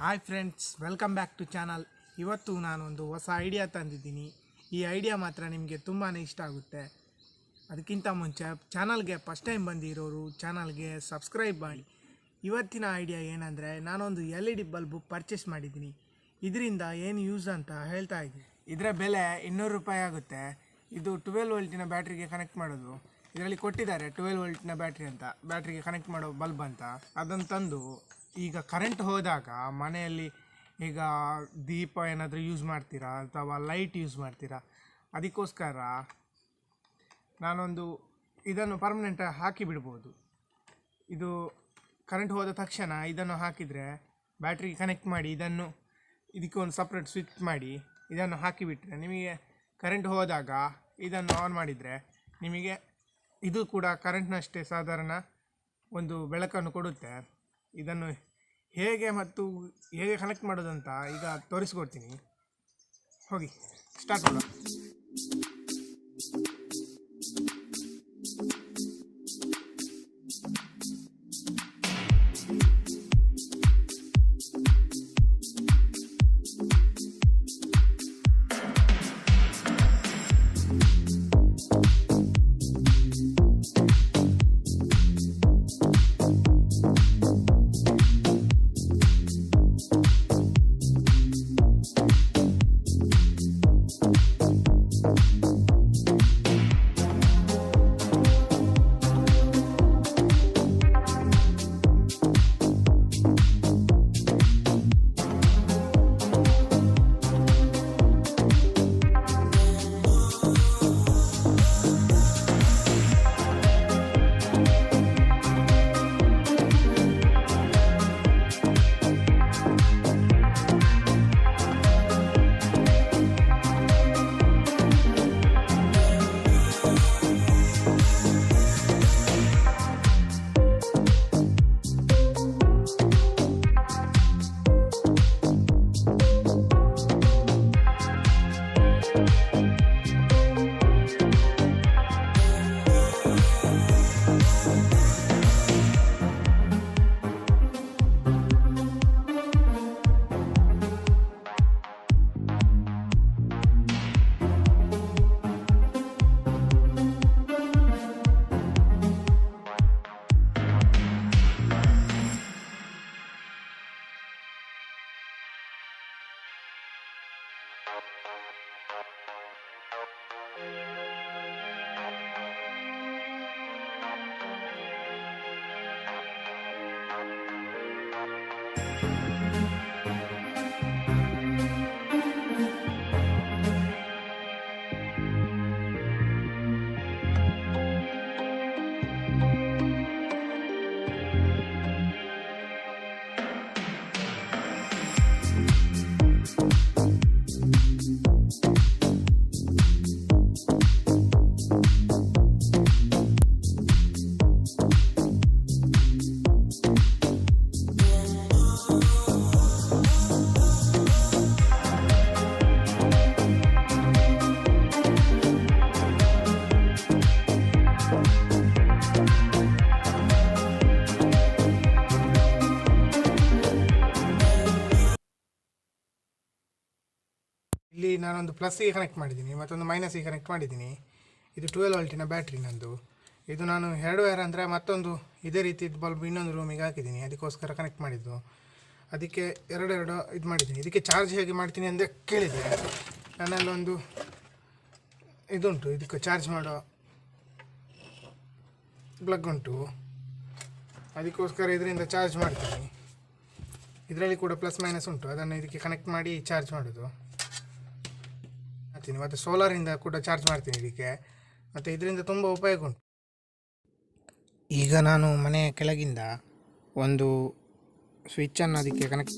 Hi friends, welcome back to channel. ಇವತ್ತು ನಾನೊಂದು ಹೊಸ ಐಡಿಯಾ ತಂದಿದ್ದೀನಿ. ಈ ಐಡಿಯಾ ಮಾತ್ರ ನಿಮಗೆ ತುಂಬಾ ಇಷ್ಟ ಆಗುತ್ತೆ. ಅದಕ್ಕಿಂತ ಮುಂಚೆ ಚಾನಲ್ಗೆ ಫಸ್ಟ್ ಟೈಮ್ ಬಂದಿರೋರು ಚಾನಲ್ಗೆ ಸಬ್ಸ್ಕ್ರೈಬ್ ಮಾಡಿ. ಇವತ್ತಿನ ಐಡಿಯಾ ಏನಂದರೆ, ನಾನೊಂದು LED ಬಲ್ಬು ಪರ್ಚೇಸ್ ಮಾಡಿದ್ದೀನಿ. ಇದರಿಂದ ಏನು ಯೂಸ್ ಅಂತ ಹೇಳ್ತಾ ಇದ್ದೀನಿ. ಇದರ ಬೆಲೆ 200 ರೂಪಾಯಿ ಆಗುತ್ತೆ. ಇದು 12 ವೋಲ್ಟಿನ ಬ್ಯಾಟ್ರಿಗೆ ಕನೆಕ್ಟ್ ಮಾಡೋದು. ಇದರಲ್ಲಿ ಕೊಟ್ಟಿದ್ದಾರೆ 12 ವೋಲ್ಟಿನ ಬ್ಯಾಟ್ರಿ ಅಂತ, ಬ್ಯಾಟ್ರಿಗೆ ಕನೆಕ್ಟ್ ಮಾಡೋ ಬಲ್ಬ್ ಅಂತ. ಅದನ್ನು ತಂದು ಈಗ ಕರೆಂಟ್ ಹೋದಾಗ ಮನೆಯಲ್ಲಿ ಈಗ ದೀಪ ಏನಾದರೂ ಯೂಸ್ ಮಾಡ್ತೀರಾ ಅಥವಾ ಲೈಟ್ ಯೂಸ್ ಮಾಡ್ತೀರಾ, ಅದಕ್ಕೋಸ್ಕರ ನಾನೊಂದು ಇದನ್ನು ಪರ್ಮನೆಂಟ್ ಹಾಕಿ ಬಿಡ್ಬೋದು. ಇದು ಕರೆಂಟ್ ಹೋದ ತಕ್ಷಣ ಇದನ್ನು ಹಾಕಿದರೆ ಬ್ಯಾಟ್ರಿಗೆ ಕನೆಕ್ಟ್ ಮಾಡಿ ಇದಕ್ಕೆ ಒಂದು ಸಪ್ರೇಟ್ ಸ್ವಿಚ್ ಮಾಡಿ ಇದನ್ನು ಹಾಕಿಬಿಟ್ರೆ ನಿಮಗೆ ಕರೆಂಟ್ ಹೋದಾಗ ಇದನ್ನು ಆನ್ ಮಾಡಿದರೆ ನಿಮಗೆ ಇದು ಕೂಡ ಕರೆಂಟ್ನಷ್ಟೇ ಸಾಧಾರಣ ಒಂದು ಬೆಳಕನ್ನು ಕೊಡುತ್ತೆ. ಇದನ್ನು ಹೇಗೆ ಕನೆಕ್ಟ್ ಮಾಡೋದಂತ ಈಗ ತೋರಿಸ್ಕೊಡ್ತೀನಿ. ಹೋಗಿ ಸ್ಟಾರ್ಟ್ ಮಾಡೋಣ. ಇಲ್ಲಿ ನಾನೊಂದು ಪ್ಲಸ್ಸಿಗೆ ಕನೆಕ್ಟ್ ಮಾಡಿದ್ದೀನಿ, ಮತ್ತೊಂದು ಮೈನಸ್ಸಿಗೆ ಕನೆಕ್ಟ್ ಮಾಡಿದ್ದೀನಿ. ಇದು 12 ವೋಲ್ಟಿನ ಬ್ಯಾಟ್ರಿ ನಂದು. ಇದು ನಾನು 2 ವೈರ್ ಅಂದರೆ ಮತ್ತೊಂದು ಇದೇ ರೀತಿಯ ಬಲ್ಬ್ ಇನ್ನೊಂದು ರೂಮಿಗೆ ಹಾಕಿದ್ದೀನಿ, ಅದಕ್ಕೋಸ್ಕರ ಕನೆಕ್ಟ್ ಮಾಡಿದ್ದು. ಅದಕ್ಕೆ ಎರಡು ಇದು ಮಾಡಿದ್ದೀನಿ. ಇದಕ್ಕೆ ಚಾರ್ಜ್ ಹೇಗೆ ಮಾಡ್ತೀನಿ ಅಂತ ಕೇಳಿದೆ. ನನ್ನಲ್ಲೊಂದು ಇದುಂಟು, ಇದಕ್ಕೆ ಚಾರ್ಜ್ ಮಾಡೋ ಪ್ಲಗ್ ಉಂಟು, ಅದಕ್ಕೋಸ್ಕರ ಇದರಿಂದ ಚಾರ್ಜ್ ಮಾಡ್ತೀನಿ. ಇದರಲ್ಲಿ ಕೂಡ ಪ್ಲಸ್ ಮೈನಸ್ ಉಂಟು, ಅದನ್ನು ಇದಕ್ಕೆ ಕನೆಕ್ಟ್ ಮಾಡಿ ಚಾರ್ಜ್ ಮಾಡೋದು. ಮತ್ತು ಸೋಲಾರಿಂದ ಕೂಡ ಚಾರ್ಜ್ ಮಾಡ್ತೀನಿ ಇದಕ್ಕೆ, ಮತ್ತು ಇದರಿಂದ ತುಂಬ ಉಪಯೋಗ ಉಂಟು. ಈಗ ನಾನು ಮನೆಯ ಕೆಳಗಿಂದ ಒಂದು ಸ್ವಿಚ್ಚನ್ನು ಅದಕ್ಕೆ ಕನೆಕ್ಟ್